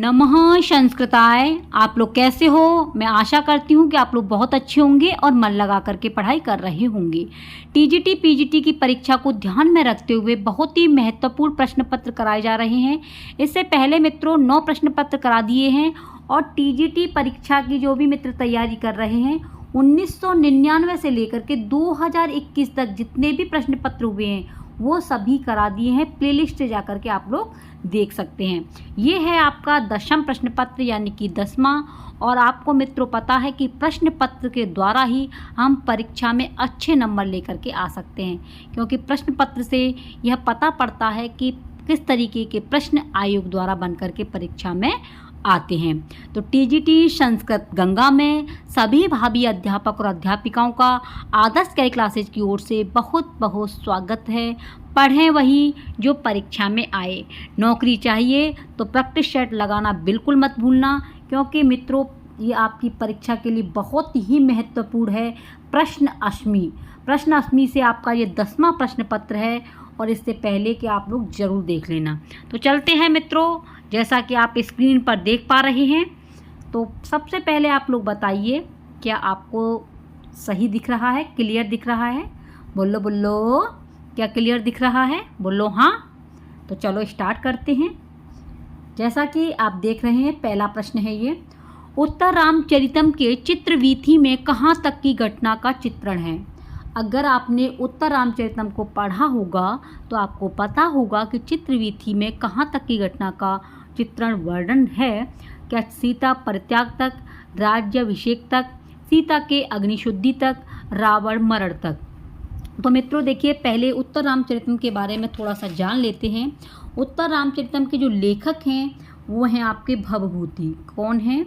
नमः संस्कृताय। आप लोग कैसे हो? मैं आशा करती हूँ कि आप लोग बहुत अच्छे होंगे और मन लगा करके पढ़ाई कर रहे होंगे। टीजीटी पीजीटी की परीक्षा को ध्यान में रखते हुए बहुत ही महत्वपूर्ण प्रश्न पत्र कराए जा रहे हैं। इससे पहले मित्रों 9 प्रश्न पत्र करा दिए हैं और टीजीटी परीक्षा की जो भी मित्र तैयारी कर रहे हैं 1999 से लेकर के 2021 तक जितने भी प्रश्न पत्र हुए हैं वो सभी करा दिए हैं। प्लेलिस्ट से जाकर के आप लोग देख सकते हैं। ये है आपका 10वां प्रश्न पत्र यानी कि 10वां। और आपको मित्रों पता है कि प्रश्न पत्र के द्वारा ही हम परीक्षा में अच्छे नंबर लेकर के आ सकते हैं, क्योंकि प्रश्न पत्र से यह पता पड़ता है कि किस तरीके के प्रश्न आयोग द्वारा बन करके परीक्षा में आते हैं। तो टीजीटी संस्कृत गंगा में सभी भावी अध्यापक और अध्यापिकाओं का आदर्श कैरी क्लासेज की ओर से बहुत बहुत स्वागत है। पढ़ें वही जो परीक्षा में आए। नौकरी चाहिए तो प्रैक्टिस सेट लगाना बिल्कुल मत भूलना, क्योंकि मित्रों ये आपकी परीक्षा के लिए बहुत ही महत्वपूर्ण है। प्रश्न अष्टमी से आपका ये 10वां प्रश्न पत्र है और इससे पहले कि आप लोग ज़रूर देख लेना। तो चलते हैं मित्रों, जैसा कि आप स्क्रीन पर देख पा रहे हैं। तो सबसे पहले आप लोग बताइए, क्या आपको सही दिख रहा है, क्लियर दिख रहा है? बोलो बोलो, क्या क्लियर दिख रहा है? बोलो हाँ। तो चलो स्टार्ट करते हैं। जैसा कि आप देख रहे हैं पहला प्रश्न है ये, उत्तर रामचरितम के चित्रवीथी में कहाँ तक की घटना का चित्रण है? अगर आपने उत्तर रामचरितम को पढ़ा होगा तो आपको पता होगा कि चित्रवीथी में कहाँ तक की घटना का चित्रण वर्णन है। क्या सीता परित्याग तक, राज्याभिषेक तक, सीता के अग्निशुद्धि तक, रावण मरण तक? तो मित्रों देखिए, पहले उत्तर रामचरितम के बारे में थोड़ा सा जान लेते हैं। उत्तर रामचरितम के जो लेखक हैं वो हैं आपके भवभूति। कौन हैं?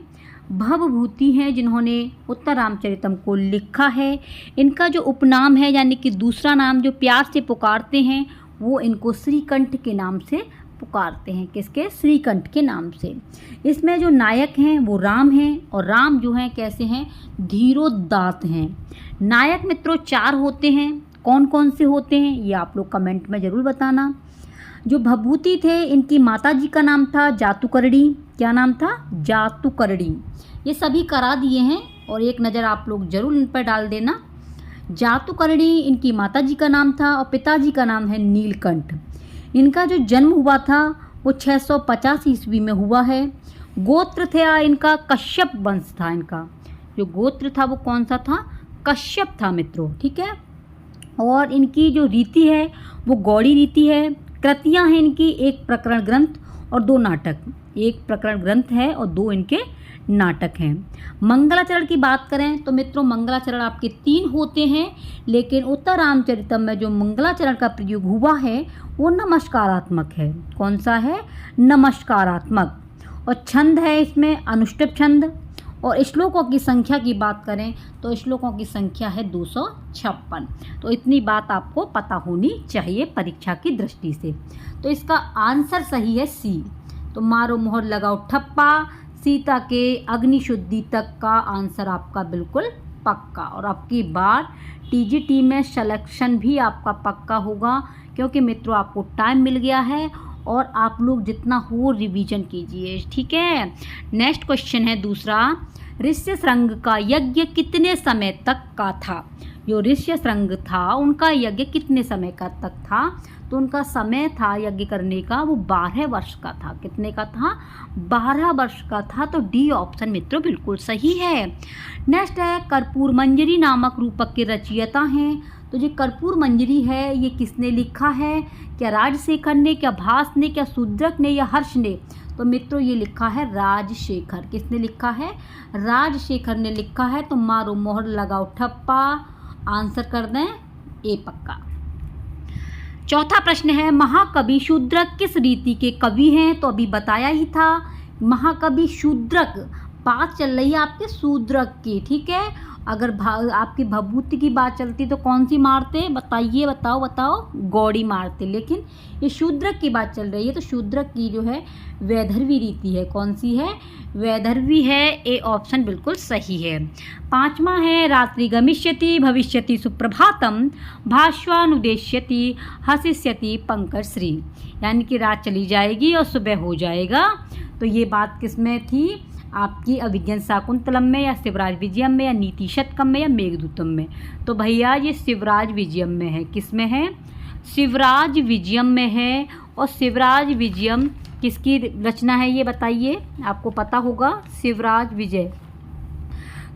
भवभूति हैं, जिन्होंने उत्तर रामचरितम को लिखा है। इनका जो उपनाम है यानी कि दूसरा नाम जो प्यार से पुकारते हैं वो इनको श्रीकंठ के नाम से पुकारते हैं। किसके? श्रीकंठ के नाम से। इसमें जो नायक हैं वो राम हैं, और राम जो हैं कैसे हैं? धीरोदात्त हैं। नायक मित्रों 4 होते हैं। कौन कौन से होते हैं ये आप लोग कमेंट में ज़रूर बताना। जो भभूति थे इनकी माता जी का नाम था जातुकर्णी। क्या नाम था? जातुकर्णी। ये सभी करा दिए हैं और एक नज़र आप लोग ज़रूर इन पर डाल देना। जातुकर्णी इनकी माता जी का नाम था और पिताजी का नाम है नीलकंठ। इनका जो जन्म हुआ था वो 650 ईस्वी में हुआ है। गोत्र था इनका कश्यप वंश था। इनका जो गोत्र था वो कौन सा था? कश्यप था मित्रों, ठीक है। और इनकी जो रीति है वो गौड़ी रीति है। कृतियाँ हैं इनकी 1 प्रकरण ग्रंथ और 2 नाटक। 1 प्रकरण ग्रंथ है और 2 इनके नाटक हैं। मंगलाचरण की बात करें तो मित्रों मंगलाचरण आपके 3 होते हैं, लेकिन उत्तर रामचरितम में जो मंगलाचरण का प्रयोग हुआ है वो नमस्कारात्मक है। कौन सा है? नमस्कारात्मक। और छंद है इसमें अनुष्टुप छंद। और श्लोकों की संख्या की बात करें तो श्लोकों की संख्या है 256। तो इतनी बात आपको पता होनी चाहिए परीक्षा की दृष्टि से। तो इसका आंसर सही है सी। तो मारो मोहर लगाओ ठप्पा, सीता के अग्निशुद्धि तक का आंसर आपका बिल्कुल पक्का। और अब की बार टीजीटी में सिलेक्शन भी आपका पक्का होगा, क्योंकि मित्रों आपको टाइम मिल गया है और आप लोग जितना हो रिवीजन कीजिए, ठीक है। नेक्स्ट क्वेश्चन है दूसरा, ऋष्य शृंग का यज्ञ कितने समय तक का था? जो ऋष्य शृंग था उनका यज्ञ कितने समय का तक था? तो उनका समय था यज्ञ करने का वो 12 वर्ष का था। कितने का था? 12 वर्ष का था। तो डी ऑप्शन मित्रों बिल्कुल सही है। नेक्स्ट है, कर्पूर मंजरी नामक रूपक के रचयिता हैं। तो जो कर्पूर मंजरी है ये किसने लिखा है? क्या राजशेखर ने, क्या भास ने, क्या शूद्रक ने या हर्ष ने? तो मित्रों ये लिखा है राजशेखर। किसने लिखा है? राजशेखर ने लिखा है। तो मारो मोहर लगाओ ठप्पा, आंसर कर दें ए पक्का। चौथा प्रश्न है, महाकवि शूद्रक किस रीति के कवि हैं? तो अभी बताया ही था, महाकवि शूद्रक। बात चल रही है आपके शूद्रक की, ठीक है। अगर आपकी भभूति की बात चलती तो कौन सी मारते? बताइए, बताओ। गौड़ी मारते। लेकिन ये शूद्रक की बात चल रही है तो शूद्रक की जो है वैदर्भी रीति है। कौन सी है? वैदर्भी है। ए ऑप्शन बिल्कुल सही है। 5वां है, रात्रि गमिष्यति भविष्यति सुप्रभातम भाष्वानुदेश्यति हसिष्यति पंकज श्री। यानी कि रात चली जाएगी और सुबह हो जाएगा। तो तो ये बात किस में थी आपकी अभिज्ञान शाकुंतलम में या शिवराज विजयम में या नीति शतकम में या मेघदूतम में? तो भैया ये शिवराज विजयम में है। किस में है? शिवराज विजयम में है। और शिवराज विजयम किसकी रचना है ये बताइए, आपको पता होगा। शिवराज विजय,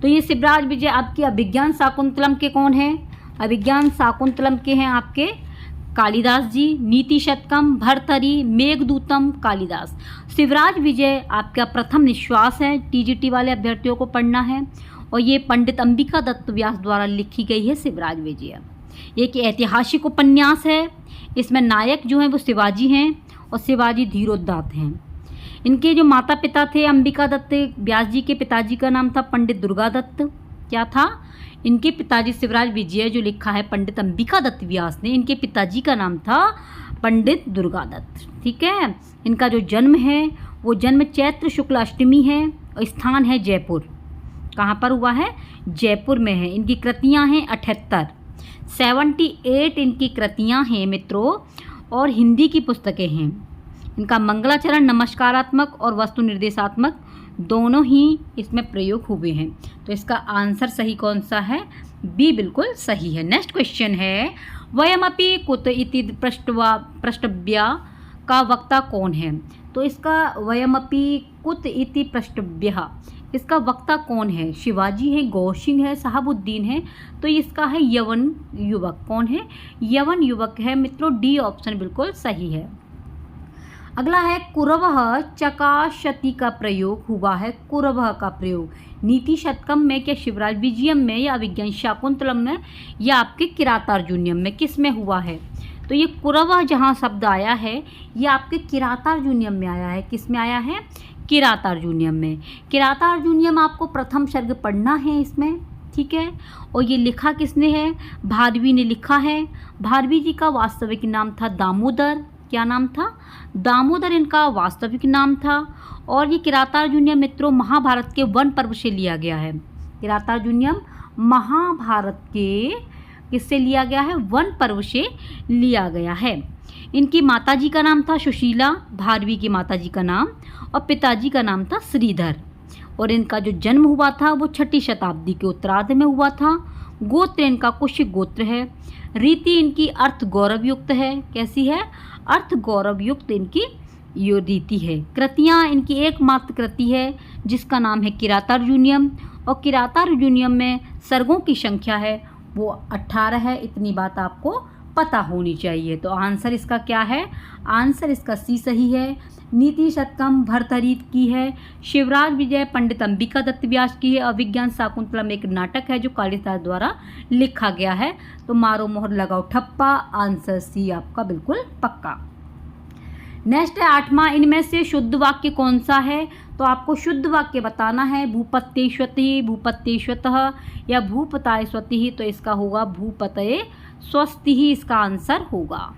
तो ये शिवराज विजय आपकी अभिज्ञान शाकुंतलम के कौन है? अभिज्ञान शाकुंतलम के हैं आपके कालिदास जी। नीति शतकम भर्तहरि मेघदूतम कालिदास। शिवराज विजय आपका प्रथम निश्वास है, टीजीटी वाले अभ्यर्थियों को पढ़ना है। और ये पंडित अंबिका दत्त व्यास द्वारा लिखी गई है शिवराज विजय। ये एक ऐतिहासिक उपन्यास है। इसमें नायक जो हैं वो शिवाजी हैं और शिवाजी धीरोदात्त हैं। इनके जो माता पिता थे अंबिका दत्त व्यास जी के पिताजी का नाम था पंडित दुर्गादत्त। क्या था? इनके पिताजी शिवराज विजय जो लिखा है पंडित अंबिका दत्त व्यास ने, इनके पिताजी का नाम था पंडित दुर्गादत्त। ठीक है। इनका जो जन्म है वो जन्म चैत्र शुक्ल अष्टमी है और स्थान है जयपुर। कहाँ पर हुआ है? जयपुर में है। इनकी कृतियाँ हैं 78 इनकी कृतियाँ हैं मित्रों, और हिंदी की पुस्तकें हैं। इनका मंगलाचरण नमस्कारात्मक और वस्तु निर्देशात्मक दोनों ही इसमें प्रयोग हुए हैं। तो इसका आंसर सही कौन सा है? बी बिल्कुल सही है। नेक्स्ट क्वेश्चन है वयमपि कुत इति प्रष्टव्या का वक्ता कौन है? तो इसका वयमपि कुत इति प्रष्टव्य, इसका वक्ता कौन है? शिवाजी है, गौसिंह है, शहाबुद्दीन है। तो इसका है यवन युवक। कौन है? यवन युवक है मित्रों। डी ऑप्शन बिल्कुल सही है। अगला है कुरवः चकाशति का प्रयोग हुआ है। कुरवः का प्रयोग नीति शतकम में, क्या शिवराज विजयम में, या अभिज्ञान शाकुंतलम में, या आपके किरातार्जुनीयम में? किस में हुआ है? तो ये कुरवः जहाँ शब्द आया है ये आपके किरातार्जुनीयम में आया है। किस में आया है? किरातार्जुनीयम में। किरातार्जुनीयम आपको प्रथम सर्ग पढ़ना है इसमें। ठीक है। और ये लिखा किसने है? भारवी ने लिखा है। भारवी जी का वास्तविक नाम था दामोदर। क्या नाम था? दामोदर इनका वास्तविक नाम था। और ये किरातार्जुनीयम मित्रों महाभारत के वन पर्व से लिया गया है। किरातार्जुनीयम महाभारत के किससे लिया गया है? वन पर्व से लिया गया है। इनकी माताजी का नाम था सुशीला, भारवी की माताजी का नाम, और पिताजी का नाम था श्रीधर। और इनका जो जन्म हुआ था वो 6ठी शताब्दी के उत्तरार्ध में हुआ था। गोत्र इनका कुशिक गोत्र है। रीति इनकी अर्थ गौरव युक्त है। कैसी है? अर्थ गौरव युक्त इनकी यो रीति है। कृतियाँ इनकी एकमात्र कृति है जिसका नाम है किरातार्जुनीयम। और किरातार्जुनीयम में सर्गों की संख्या है वो 18 है। इतनी बात आपको पता होनी चाहिए। तो आंसर इसका क्या है? आंसर इसका सी सही है। नीति शतकम भर्तहरि की है। शिवराज विजय पंडित अंबिका दत्त व्यास की है। अभिज्ञान शाकुंतलम एक नाटक है जो कालिदास द्वारा लिखा गया है। तो मारो मोहर लगाओ ठप्पा, आंसर सी आपका बिल्कुल पक्का। नेक्स्ट है 8वां, इनमें से शुद्ध वाक्य कौन सा है? तो आपको शुद्ध वाक्य बताना है। भूपत्येष्वति, भूपत्येष्वतः या भूपतायस्वति। तो इसका होगा भूपतये स्वस्ति ही इसका आंसर होगा।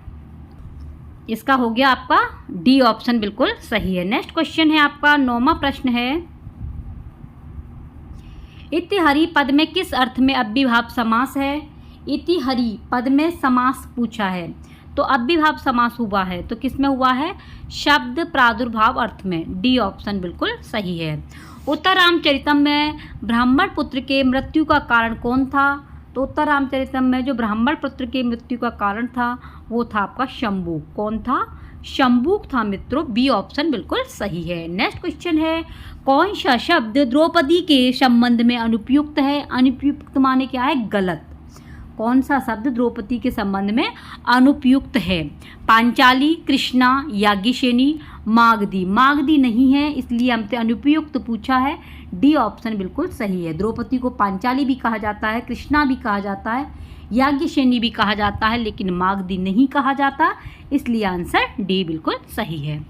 इसका हो गया आपका डी ऑप्शन बिल्कुल सही है। नेक्स्ट क्वेश्चन है आपका 9वां प्रश्न है इति हरि पद में किस अर्थ में अव्ययभाव समास है? इति हरि पद में समास पूछा है तो अव्ययभाव समास हुआ है तो किस में हुआ है? शब्द प्रादुर्भाव अर्थ में। डी ऑप्शन बिल्कुल सही है। उत्तर रामचरितम में ब्राह्मण पुत्र के मृत्यु का कारण कौन था? तो उत्तर रामचरितम में जो ब्राह्मण पुत्र की मृत्यु का कारण था वो था आपका शंभू। कौन था? शंभूक था मित्रों। बी ऑप्शन बिल्कुल सही है। नेक्स्ट क्वेश्चन है कौन सा शब्द द्रौपदी के संबंध में अनुपयुक्त है? अनुपयुक्त माने क्या है? गलत। कौन सा शब्द द्रौपदी के संबंध में अनुपयुक्त है? पांचाली, कृष्णा, याज्ञसेनी, मागधी। मागधी नहीं है इसलिए हमसे अनुपयुक्त पूछा है। डी ऑप्शन बिल्कुल सही है। द्रौपदी को पांचाली भी कहा जाता है, कृष्णा भी कहा जाता है, याज्ञसेनी भी कहा जाता है, लेकिन मागधी नहीं कहा जाता, इसलिए आंसर डी बिल्कुल सही है।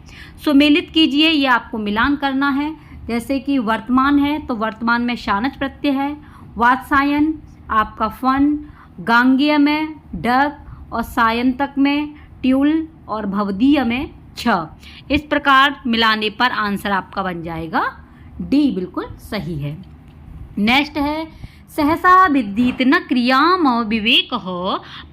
सुमेलित कीजिए, ये आपको मिलान करना है। जैसे कि वर्तमान है तो वर्तमान में शानच प्रत्यय है, वात्सायन आपका फन, गांगेय में डक और सायंतक में ट्यूल और भवदीय में छ। इस प्रकार मिलाने पर आंसर आपका बन जाएगा डी बिल्कुल सही है। नेक्स्ट है सहसा विदित न क्रियाम विवेकः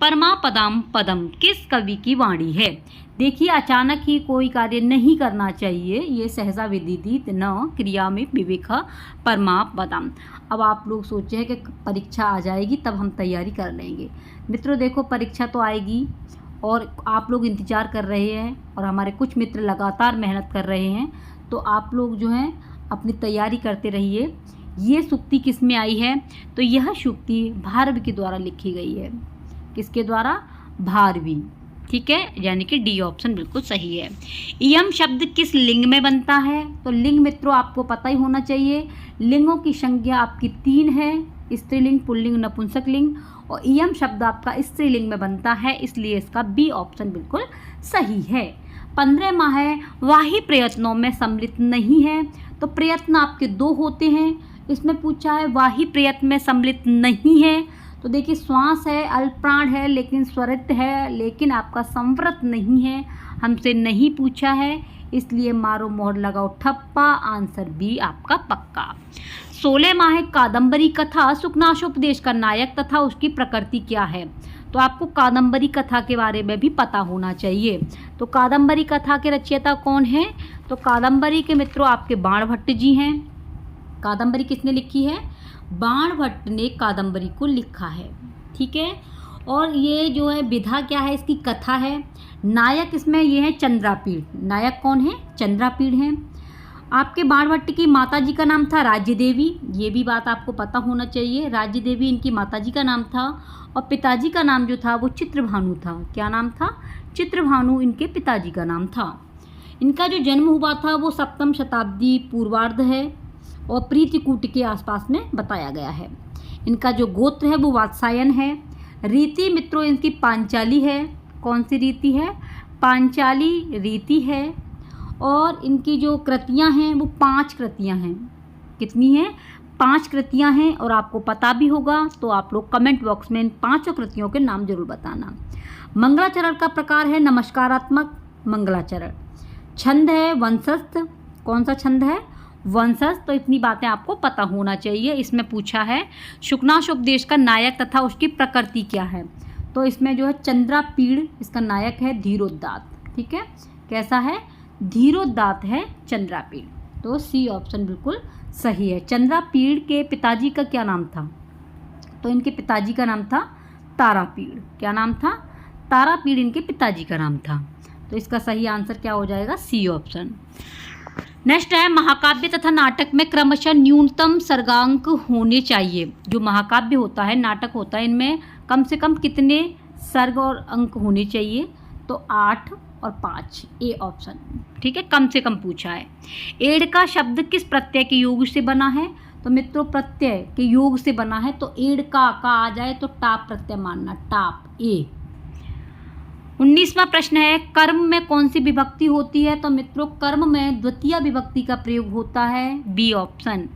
परमापदम पदम किस कवि की वाणी है। देखिए, अचानक ही कोई कार्य नहीं करना चाहिए, ये सहसा विदित न क्रिया में विवेक परमापदम। अब आप लोग सोचे हैं कि परीक्षा आ जाएगी तब हम तैयारी कर लेंगे। मित्रों देखो, परीक्षा तो आएगी और आप लोग इंतज़ार कर रहे हैं और हमारे कुछ मित्र लगातार मेहनत कर रहे हैं, तो आप लोग जो हैं अपनी तैयारी करते रहिए। ये सूक्ति किस में आई है, तो यह सूक्ति भारवी के द्वारा लिखी गई है। किसके द्वारा? भारवी। ठीक है, यानी कि डी ऑप्शन बिल्कुल सही है। इयम शब्द किस लिंग में बनता है, तो लिंग मित्रों आपको पता ही होना चाहिए। लिंगों की संख्या आपकी 3 है, स्त्रीलिंग, पुल्लिंग, नपुंसकलिंग, और इयम शब्द आपका स्त्रीलिंग में बनता है, इसलिए इसका बी ऑप्शन बिल्कुल सही है। 15 माह वाही प्रयत्नों में सम्मिलित नहीं है, तो प्रयत्न आपके 2 होते हैं। इसमें पूछा है वाही प्रयत्न में सम्मिलित नहीं है, तो देखिए श्वास है, अल्पप्राण है, लेकिन स्वरित है, लेकिन आपका संवृत नहीं है, हमसे नहीं पूछा है, इसलिए मारो मोहर लगाओ ठप्पा, आंसर बी आपका पक्का। 16 माह कादम्बरी कथा सुखनाशोपदेश का नायक तथा उसकी प्रकृति क्या है, तो आपको कादम्बरी कथा के बारे में भी पता होना चाहिए। तो कादम्बरी कथा के रचयिता कौन है, तो कादम्बरी के मित्रों आपके बाणभट्ट जी हैं। कादम्बरी किसने लिखी है? बाणभट्ट ने कादम्बरी को लिखा है। ठीक है, और ये जो है विधा क्या है, इसकी कथा है। नायक इसमें ये है चंद्रापीड़। नायक कौन है? चंद्रापीड़ हैं। आपके बाणभट्ट की माता जी का नाम था राज्य देवी, ये भी बात आपको पता होना चाहिए। राज्य देवी इनकी माता जी का नाम था, और पिताजी का नाम जो था वो चित्रभानु था। क्या नाम था? चित्रभानु इनके पिताजी का नाम था। इनका जो जन्म हुआ था वो 7वीं शताब्दी पूर्वार्ध है और प्रीतिकूट के आसपास में बताया गया है। इनका जो गोत्र है वो वात्सायन है। रीति मित्रों इनकी पांचाली है। कौन सी रीति है? पांचाली रीति है। और इनकी जो कृतियां हैं वो 5 कृतियां हैं। कितनी हैं? 5 कृतियां हैं, और आपको पता भी होगा, तो आप लोग कमेंट बॉक्स में इन 5 कृतियों के नाम जरूर बताना। मंगलाचरण का प्रकार है नमस्कारात्मक मंगलाचरण। छंद है वंशस्थ। कौन सा छंद है? वंशस्थ। तो इतनी बातें आपको पता होना चाहिए। इसमें पूछा है शुकनाशोपदेश का नायक तथा उसकी प्रकृति क्या है, तो इसमें जो है चंद्रापीड़ इसका नायक है धीरोदात। ठीक है, कैसा है? धीरोदात है चंद्रापीड़, तो सी ऑप्शन बिल्कुल सही है। चंद्रापीड़ के पिताजी का क्या नाम था, तो इनके पिताजी का नाम था तारापीड़। क्या नाम था? तारापीड़ इनके पिताजी का नाम था, तो इसका सही आंसर क्या हो जाएगा? C option. नेक्स्ट है महाकाव्य तथा नाटक में क्रमशः न्यूनतम सर्गांक होने चाहिए। जो महाकाव्य होता है, नाटक होता है, इनमें कम से कम कितने सर्ग और अंक होने चाहिए, तो 8 और 5, ए ऑप्शन। ठीक है, कम से कम पूछा है। एड़ का शब्द किस प्रत्यय के योग से बना है, तो मित्रों प्रत्यय के योग से बना है, तो एड़ का आ जाए तो टाप प्रत्यय मानना, टाप, ए। 19वां प्रश्न है कर्म में कौन सी विभक्ति होती है, तो मित्रों कर्म में द्वितीय विभक्ति का प्रयोग होता है, बी ऑप्शन।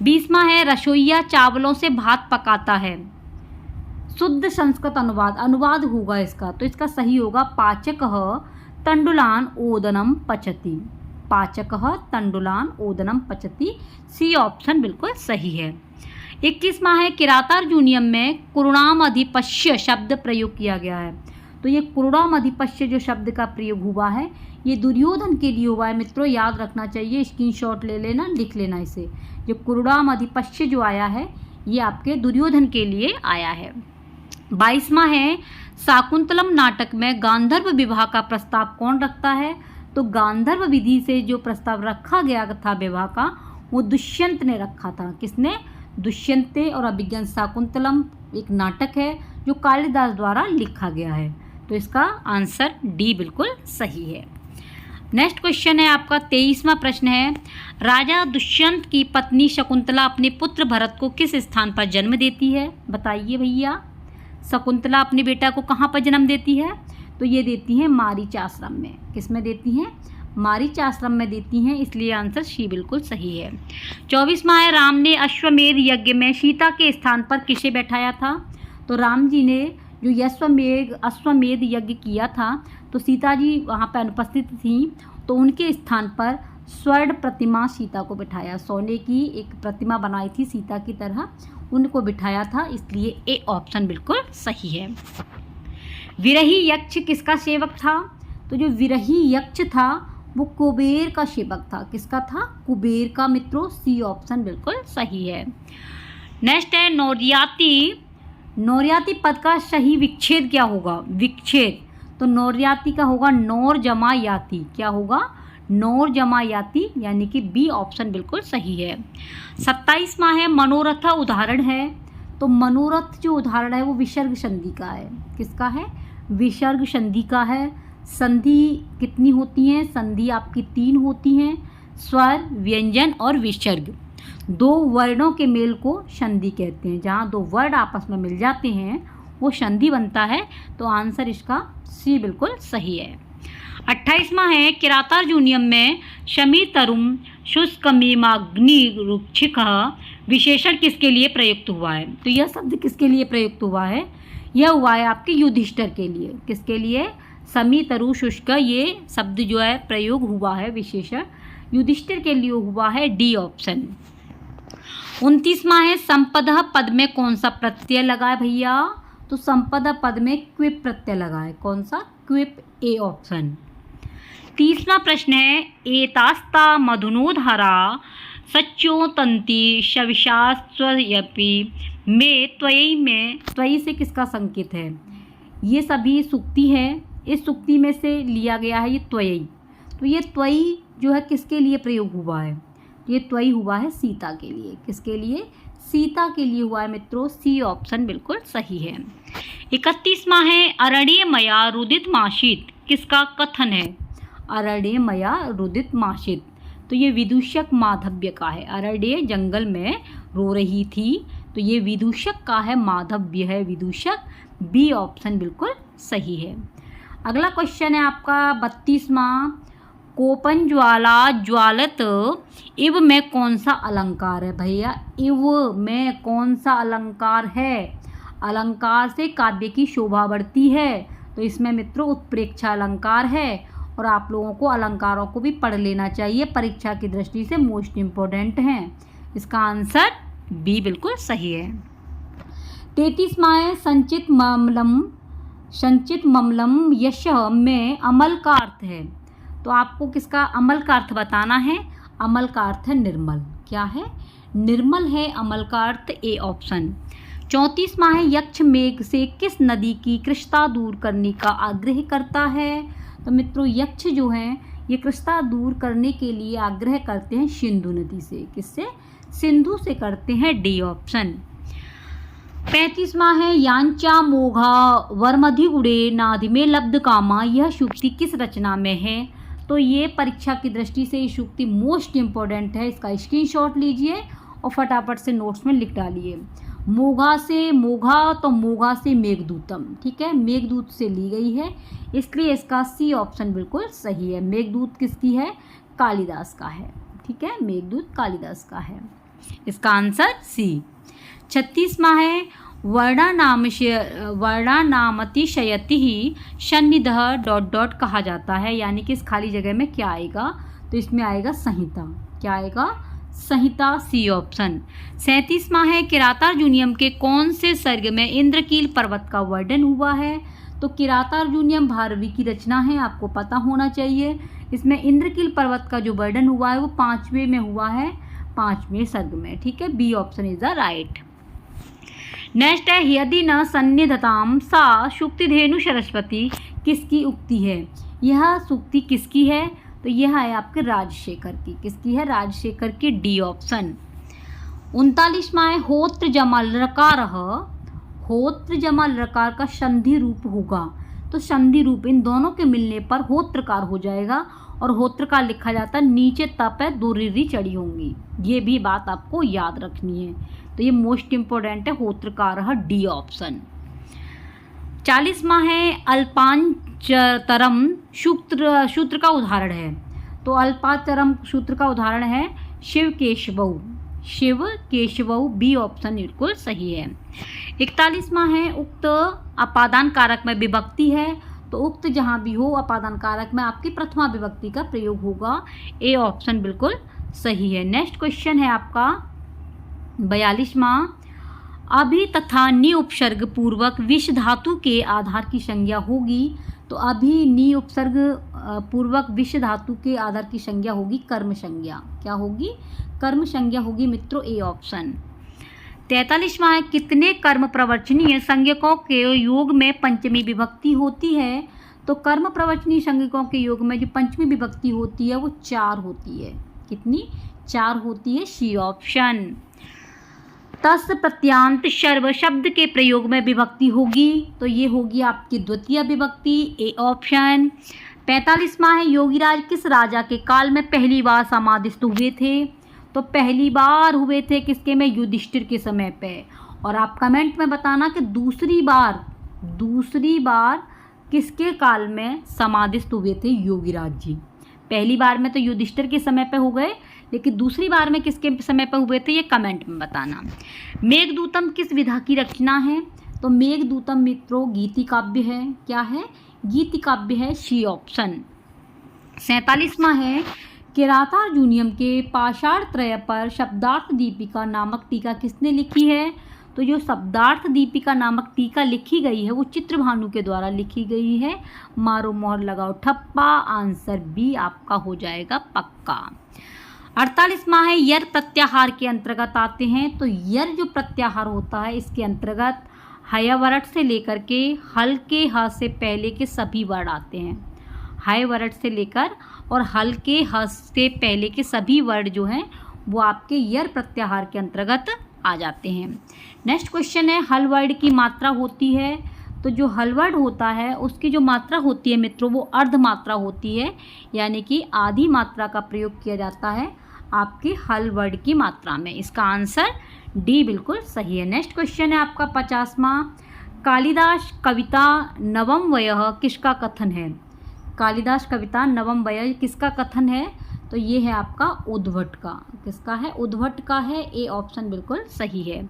20वां है रसोइया चावलों से भात पकाता है। शुद्ध संस्कृत अनुवाद होगा इसका, तो इसका सही होगा पाचकः तंडुलान ओदनम पचति। पाचकः तंडुलान ओदनम पचति, सी ऑप्शन बिल्कुल सही है। 21वां है किरातार्जुनीयम में कुरुणाम अधिपश्य शब्द प्रयोग किया गया है, तो ये कुरुणाम अधिपश्य जो शब्द का प्रयोग हुआ है ये दुर्योधन के लिए हुआ है। मित्रों याद रखना चाहिए, स्क्रीनशॉट ले लेना, लिख लेना इसे। जो कुरुणाम अधिपश्य जो आया है ये आपके दुर्योधन के लिए आया है। 22वां है शाकुंतलम नाटक में गांधर्व विवाह का प्रस्ताव कौन रखता है, तो गांधर्व विधि से जो प्रस्ताव रखा गया था विवाह का वो दुष्यंत ने रखा था। किसने? दुष्यंते। और अभिज्ञान शाकुंतलम एक नाटक है जो कालिदास द्वारा लिखा गया है, तो इसका आंसर डी बिल्कुल सही है। नेक्स्ट क्वेश्चन है आपका 23वां प्रश्न है राजा दुष्यंत की पत्नी शकुंतला अपने पुत्र भरत को किस स्थान पर जन्म देती है, बताइए भैया। शकुंतला अपने बेटा को कहाँ पर जन्म देती है, तो ये देती हैं मारीच आश्रम में। किस में देती हैं? मारीच आश्रम में देती हैं, इसलिए आंसर सी बिल्कुल सही है। 24वां है राम ने अश्वमेध यज्ञ में सीता के स्थान पर किसे बैठाया था, तो राम जी ने जो अश्वमेध यज्ञ किया था तो सीता जी वहाँ पर अनुपस्थित थी, तो उनके स्थान पर स्वर्ण प्रतिमा सीता को बिठाया, सोने की एक प्रतिमा बनाई थी सीता की तरह, उनको बिठाया था, इसलिए ए ऑप्शन बिल्कुल सही है। विरही यक्ष किसका सेवक था? तो जो विरही यक्ष था वो कुबेर का सेवक था। किसका था? कुबेर का मित्रों, सी ऑप्शन बिल्कुल सही है। नेक्स्ट है नौर्याती। नौर्याती पद का सही विच्छेद क्या होगा? विच्छेद, तो नौर्याती का होगा नौर जमा याति। क्या होगा? नौर जमा याति, यानी कि बी ऑप्शन बिल्कुल सही है। 27वां है मनोरथ उदाहरण है। तो मनोरथ जो उदाहरण है वो विसर्ग संधि का है। किसका है? विसर्ग संधि का है। संधि कितनी होती हैं? संधि आपकी 3 होती हैं, स्वर, व्यंजन और विसर्ग। 2 वर्णों के मेल को संधि कहते हैं। जहाँ 2 वर्ण आपस में मिल जाते हैं वो संधि बनता है। तो आंसर इसका सी बिल्कुल सही है। 28वां है किरातार्जुनीयम में शमी तरुम शुष्कमीमाग्नि रुक्षिक विशेषण किसके लिए प्रयुक्त हुआ है? तो यह शब्द किसके लिए प्रयुक्त हुआ है? यह हुआ है आपके युधिष्ठिर के लिए। किसके लिए? समी तरु शुष्क, ये शब्द जो है प्रयोग हुआ है विशेषण युधिष्ठिर के लिए हुआ है, डी ऑप्शन। 29वां है संपदः पद में कौन सा प्रत्यय लगा है भैया? तो संपदा पद में क्विप प्रत्यय लगा है। कौन सा? क्विप, ए ऑप्शन। 30वां प्रश्न है एतास्ता मधुनोधारा सच्योतंती शविशास्वयपि में त्वयि में, त्वयि से किसका संकेत है? ये सभी सुक्ति है, इस सुक्ति में से लिया गया है ये त्वयि। तो ये त्वयि जो है किसके लिए प्रयोग हुआ है? ये त्वयि हुआ है सीता के लिए। किसके लिए? सीता के लिए हुआ है मित्रों, सी ऑप्शन बिल्कुल सही है। 31वां है अरण्य मया रुदित माशित, किसका कथन है? अरण्य मया रुदित माशित, तो ये विदूषक माधव्य का है। अरण्य जंगल में रो रही थी, तो ये विदूषक का है, माधव्य है विदूषक, बी ऑप्शन बिल्कुल सही है। अगला क्वेश्चन है आपका 32वां, कोपन ज्वाला ज्वालत इव में कौन सा अलंकार है भैया? इव में कौन सा अलंकार है? अलंकार से काव्य की शोभा बढ़ती है, तो इसमें मित्रों उत्प्रेक्षा अलंकार है। और आप लोगों को अलंकारों को भी पढ़ लेना चाहिए, परीक्षा की दृष्टि से मोस्ट इम्पोर्टेंट हैं। इसका आंसर बी बिल्कुल सही है। 33वां है संचित ममलम यश में अमल का अर्थ है। तो आपको किसका अमल का अर्थ बताना है? अमल का अर्थ है निर्मल। क्या है? निर्मल है अमल का अर्थ, ए ऑप्शन। 34वां है यक्ष मेघ से किस नदी की कृष्णता दूर करने का आग्रह करता है? तो मित्रों यक्ष जो हैं ये कृष्णता दूर करने के लिए आग्रह करते हैं सिंधु नदी से। किससे? सिंधु से करते हैं, डी ऑप्शन। 35वां है यांचा मोघा वर्मधि उड़े नादि में लब्ध कामा, यह शुक्ति किस रचना में है? तो ये परीक्षा की दृष्टि से ये शुक्ति मोस्ट इम्पोर्टेंट है। इसका स्क्रीनशॉट लीजिए और फटाफट से नोट्स में लिख डालिए। मोघा से, मोघा तो मोघा से मेघदूतम, ठीक है, मेघदूत से ली गई है, इसलिए इसका सी ऑप्शन बिल्कुल सही है। मेघदूत किसकी है? कालिदास का है, ठीक है, मेघदूत कालिदास का है। इसका आंसर सी। 36वां है वर्णानामतिशयति ही सन्निधः डॉट डॉट कहा जाता है, यानी कि इस खाली जगह में क्या आएगा? तो इसमें आएगा संहिता। क्या आएगा? संहिता, सी ऑप्शन। 37वां है किरातार्जुनीयम के कौन से सर्ग में इंद्रकील पर्वत का वर्णन हुआ है? तो किरातार्जुनीयम भारवी की रचना है, आपको पता होना चाहिए। इसमें इंद्रकील पर्वत का जो वर्णन हुआ है वो 5वें में हुआ है, 5वें सर्ग में, ठीक है, B option is the right. Next है यदि न सन्निधताम सा शुक्तिधेनु सरस्वती, किसकी उक्ति है? यह सूक्ति किसकी है? तो यह है आपके राजशेखर की। किसकी है? राजशेखर की, डी ऑप्शन। 39वां है होत्र जमा लकार, होत्र जमा लकार का संधि रूप होगा। तो संधि रूप इन दोनों के मिलने पर होत्रकार हो जाएगा, और होत्रकार लिखा जाता है नीचे तप है, 2 रीढ़ी चढ़ी होंगी। ये भी बात आपको याद रखनी है, तो ये मोस्ट इम्पोर्टेंट है, होत्रकार, डी ऑप्शन। 40वां है अल्पांचरम सूत्र का उदाहरण है। तो अल्पांचरम सूत्र का उदाहरण है शिव केशवऊ, बी ऑप्शन बिल्कुल सही है। 41वां है उक्त अपादान कारक में विभक्ति है। तो उक्त जहाँ भी हो अपादान कारक में आपकी प्रथमा विभक्ति का प्रयोग होगा। ए ऑप्शन बिल्कुल सही है। नेक्स्ट क्वेश्चन है आपका 42वां। अभि तथा नि उपसर्ग पूर्वक विष धातु के आधार की संज्ञा होगी। तो अभि नि उपसर्ग पूर्वक विष धातु के आधार की संज्ञा होगी कर्म संज्ञा। क्या होगी? कर्म संज्ञा होगी मित्रों, ए ऑप्शन। 43वां है कितने कर्म प्रवचनीय संज्ञकों के योग में पंचमी विभक्ति होती है। तो कर्म प्रवचनीय संज्ञकों के योग में जो पंचमी विभक्ति होती है वो 4 होती है। कितनी? 4 होती है, सी ऑप्शन। तस् प्रत्यांत सर्व शब्द के प्रयोग में विभक्ति होगी। तो ये होगी आपकी द्वितीय विभक्ति, ए ऑप्शन। 45वां है योगीराज किस राजा के काल में पहली बार समाधिस्थ हुए थे। तो पहली बार हुए थे किसके में? युधिष्ठिर के समय पे। और आप कमेंट में बताना कि दूसरी बार किसके काल में समाधिस्थ हुए थे योगीराज जी। पहली बार में तो युधिष्ठिर के समय पे हो गए, लेकिन दूसरी बार में किसके समय पे हुए थे ये कमेंट में बताना। मेघदूतम किस विधा की रचना है। तो मेघदूतम मित्रों गीति काव्य है। क्या है? गीति काव्य है, सी ऑप्शन। 47वां है किरातार्जुनीयम के पाषाण त्रय पर शब्दार्थ दीपिका नामक टीका किसने लिखी है। तो जो शब्दार्थ दीपिका नामक टीका लिखी गई है वो चित्रभानु के द्वारा लिखी गई है। मारो मोहर लगाओ ठप्पा, आंसर बी आपका हो जाएगा पक्का। 48वां है यर प्रत्याहार के अंतर्गत आते हैं। तो यर जो प्रत्याहार होता है इसके अंतर्गत हयवरट से लेकर के हल्के ह से पहले के सभी वर्ड आते हैं। हयवरट से लेकर और हल्के ह से पहले के सभी वर्ड जो हैं वो आपके यर प्रत्याहार के अंतर्गत आ जाते हैं। नेक्स्ट क्वेश्चन है हल वर्ड की मात्रा होती है। तो जो हल वर्ड होता है उसकी जो मात्रा होती है मित्रों वो अर्ध मात्रा होती है, यानी कि आधी मात्रा का प्रयोग किया जाता है आपके हल वर्ड की मात्रा में। इसका आंसर डी बिल्कुल सही है। नेक्स्ट क्वेश्चन है आपका 50वां। कालिदास कविता नवम वयः किसका कथन है। कालिदास कविता नवम वयः किसका कथन है। तो ये है आपका उद्भट का। किसका है? उद्भट का है, ए ऑप्शन बिल्कुल सही है।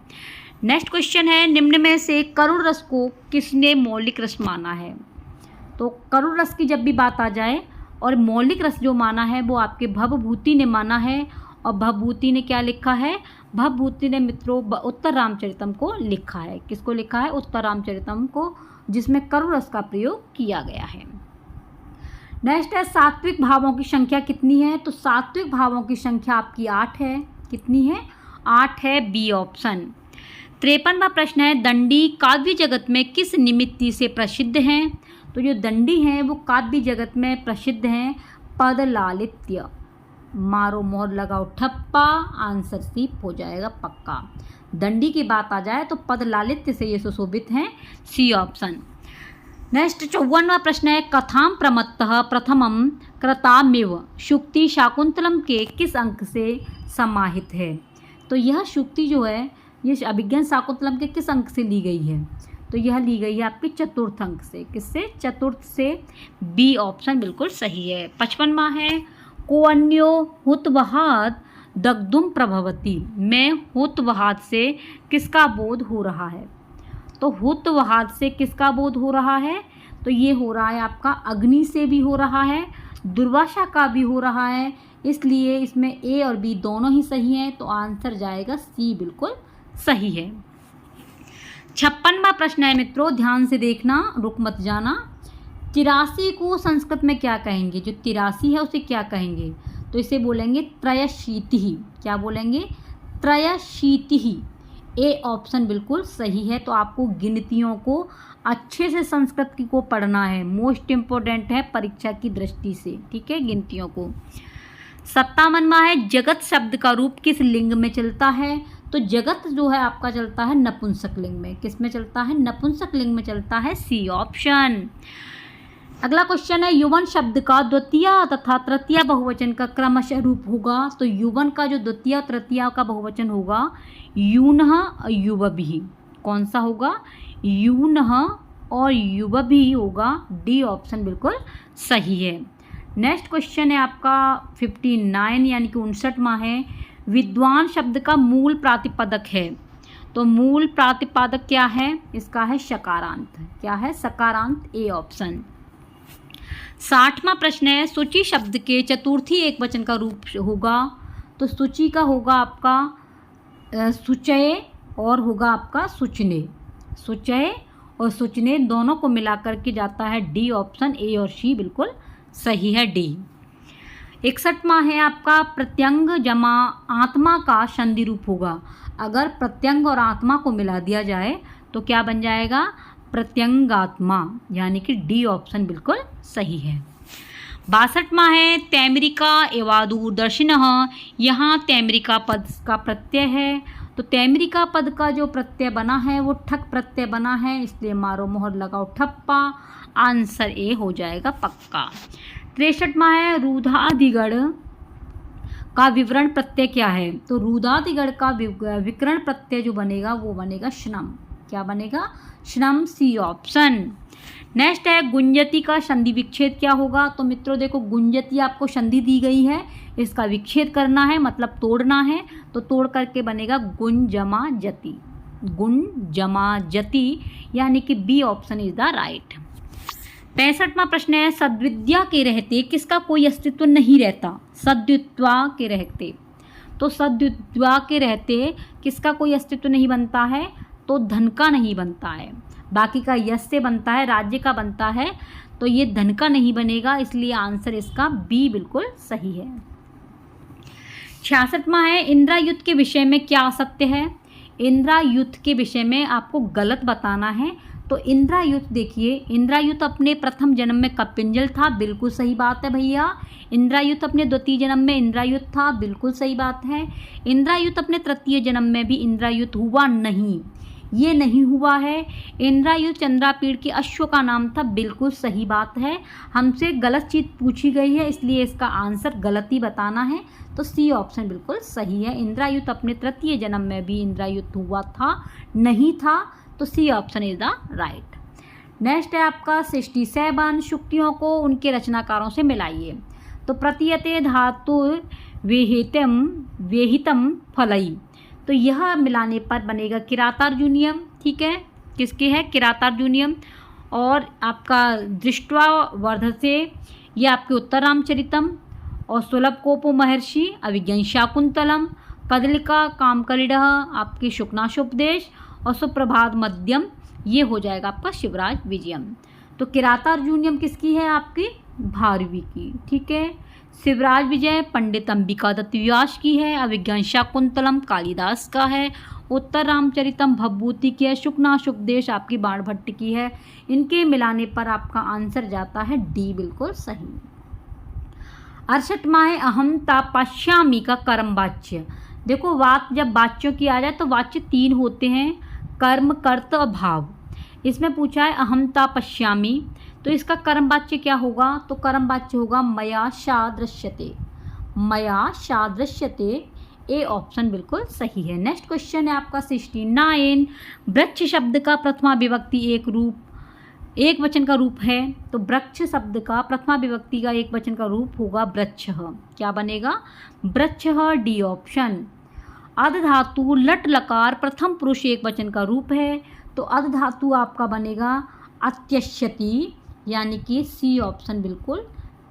नेक्स्ट क्वेश्चन है निम्न में से करुण रस को किसने मौलिक रस माना है। तो करुण रस की जब भी बात आ जाए और मौलिक रस जो माना है वो आपके भवभूति ने माना है। और भवभूति ने क्या लिखा है? भवभूति ने मित्रों उत्तर रामचरितम को लिखा है। किसको लिखा है? उत्तर रामचरितम को, जिसमें करुण रस का प्रयोग किया गया है। नेक्स्ट है सात्विक भावों की संख्या कितनी है। तो सात्विक भावों की संख्या आपकी 8 है। कितनी है? 8 है, बी ऑप्शन। 53वां प्रश्न है दंडी काव्य जगत में किस निमित्ति से प्रसिद्ध हैं। तो जो दंडी हैं वो काव्य जगत में प्रसिद्ध हैं पद लालित्य। मारो मोहर लगाओ ठप्पा, आंसर सी हो जाएगा पक्का। दंडी की बात आ जाए तो पद लालित्य से ये सुशोभित हैं, सी ऑप्शन। नेक्स्ट 54वां प्रश्न है कथाम प्रमत्तः प्रथमम कृतामेव शुक्ति शाकुंतलम के किस अंक से समाहित है। तो यह शुक्ति जो है ये अभिज्ञान शाकुंतलम के किस अंक से ली गई है। तो यह ली गई है आपके चतुर्थ अंक से। किससे? चतुर्थ से, बी ऑप्शन बिल्कुल सही है। 55वां है कोअन्यो हुतवहाद दग्धुम प्रभवती में हुतवहाद से किसका बोध हो रहा है। तो हुतवहाद से किसका बोध हो रहा है। तो ये हो रहा है आपका अग्नि से भी हो रहा है, दुर्वासा का भी हो रहा है, इसलिए इसमें ए और बी दोनों ही सही हैं। तो आंसर जाएगा सी बिल्कुल सही है। 56वां प्रश्न है मित्रों, ध्यान से देखना, रुक मत जाना। 83 को संस्कृत में क्या कहेंगे। जो 83 है उसे क्या कहेंगे। तो इसे बोलेंगे त्रयशीतिः। क्या बोलेंगे? त्रयशीतिः, ए ऑप्शन बिल्कुल सही है। तो आपको गिनतियों को अच्छे से संस्कृत की को पढ़ना है, मोस्ट इम्पोर्टेंट है परीक्षा की दृष्टि से, ठीक है, गिनतियों को। 57वां है जगत शब्द का रूप किस लिंग में चलता है। तो जगत जो है आपका चलता है नपुंसक लिंग में। किस में चलता है? नपुंसक लिंग में चलता है, सी ऑप्शन। अगला क्वेश्चन है युवन शब्द का द्वितीय तथा तृतीय बहुवचन का क्रमशः रूप होगा। तो युवन का जो द्वितीय तृतीय का बहुवचन होगा यूनः युवभिः। कौन सा होगा? यूनः और युवभिः होगा, डी ऑप्शन बिल्कुल सही है। नेक्स्ट क्वेश्चन है आपका 59 यानी कि 59वां है विद्वान शब्द का मूल प्रातिपदक है। तो मूल प्रातिपदक क्या है इसका? है सकारांत। क्या है? सकारांत, ए ऑप्शन। 60वां प्रश्न है, सूची शब्द के चतुर्थी एक वचन का रूप होगा। तो सूची का होगा आपका सुचय और होगा आपका सुचने। सुचय और सुचने दोनों को मिलाकर के जाता है डी ऑप्शन, ए और सी बिल्कुल सही है डी। 61वां है आपका, प्रत्यंग जमा आत्मा का संधि रूप होगा। अगर प्रत्यंग और आत्मा को मिला दिया जाए तो क्या बन जाएगा, प्रत्यंगात्मा, यानी कि डी ऑप्शन बिल्कुल सही है। 62वां है, तैमरिका एवा दूरदर्शिनः, यहाँ तैमरिका पद का प्रत्यय है। तो तैमरिका पद का जो प्रत्यय बना है वो ठक प्रत्यय बना है, इसलिए मारो मोहर लगाओ ठप्पा, आंसर ए हो जाएगा पक्का। 63वां है, रूधादिगढ़ का विवरण प्रत्यय क्या है। तो रूधादिगढ़ का विकरण प्रत्यय जो बनेगा वो बनेगा श्नम। क्या बनेगा, श्नम, सी ऑप्शन। नेक्स्ट है, गुंजती का संधि विच्छेद क्या होगा। तो मित्रों देखो, गुंजती आपको संधि दी गई है, इसका विच्छेद करना है मतलब तोड़ना है। तो तोड़ करके बनेगा गुण जमा जति, गुण जमा जति, यानी कि B option is the right. 65वां प्रश्न है, सद्विद्या के रहते किसका कोई अस्तित्व नहीं रहता। सद्विद्या के रहते, तो सद्विद्या के रहते किसका कोई अस्तित्व नहीं बनता है। तो धन का नहीं बनता है, बाकी का यश से बनता है, राज्य का बनता है, तो ये धन का नहीं बनेगा, इसलिए आंसर इसका बी बिल्कुल सही है। 66वां है, इंद्रायुध के विषय में क्या असत्य है। इंद्रायुध के विषय में आपको गलत बताना है। तो इंद्रायुध देखिए, इंद्रायुध अपने प्रथम जन्म में कपिंजल था, बिल्कुल सही बात है भैया। इंद्रायुध अपने द्वितीय जन्म में इंद्रायुध था, बिल्कुल सही बात है। इंद्रायुध अपने तृतीय जन्म में भी इंद्रायुध हुआ नहीं, ये नहीं हुआ है। इंद्रायुध चंद्रापीड़ के अश्व का नाम था, बिल्कुल सही बात है। हमसे गलत चीज़ पूछी गई है, इसलिए इसका आंसर गलत ही बताना है। तो सी ऑप्शन बिल्कुल सही है। इंद्रायुध अपने तृतीय जन्म में भी इंद्रायुध हुआ था, नहीं था, तो C option is the right. Next है आपका 67, शुक्तियों को उनके रचनाकारों से मिलाइए। तो प्रतीयते धातु वेहितम फलई, तो यह मिलाने पर बनेगा किरातार्जुनियम। ठीक है, किसके है, किरातार्जुनियम। और आपका दृष्ट्वा वर्धसे, ये आपके उत्तर रामचरितम। और सुलभ कोपो महर्षि अभिज्ञान शाकुंतलम। कदलिका कामकलिडः आपकी शुक्नाशुपदेश। और सुप्रभात मध्यम, ये हो जाएगा आपका शिवराज विजयम। तो किरातार्जुनियम किसकी है, आपकी भारवी की। ठीक है, शिवराज विजय पंडित अंबिका दत्त व्यास की है। अभिज्ञान शाकुंतलम कालिदास का है। उत्तर रामचरितम भवभूति की है। शुक्नाशुपदेश आपकी बाणभट्ट की है। इनके मिलाने पर आपका आंसर जाता है डी बिल्कुल सही। 68वां है, अहमता पश्यामी का कर्म वाच्य। देखो, बात जब वाच्यों की आ जाए तो वाच्य 3 होते हैं, कर्म, कर्त और भाव। इसमें पूछा है अहमता पश्यामी, तो इसका कर्म वाच्य क्या होगा। तो कर्म वाच्य होगा मया सादृश्यते, मया सादृश्यते, ए ऑप्शन बिल्कुल सही है। नेक्स्ट क्वेश्चन है आपका 69, वृक्ष शब्द का प्रथमा विभक्ति एक वचन का रूप है। तो वृक्ष शब्द का प्रथमा विभक्ति का एक वचन का रूप होगा वृक्षः। क्या बनेगा, वृक्षः, डी ऑप्शन। अध धातु लट लकार प्रथम पुरुष एक वचन का रूप है। तो अध धातु आपका बनेगा अत्यश्यति, यानी कि सी ऑप्शन बिल्कुल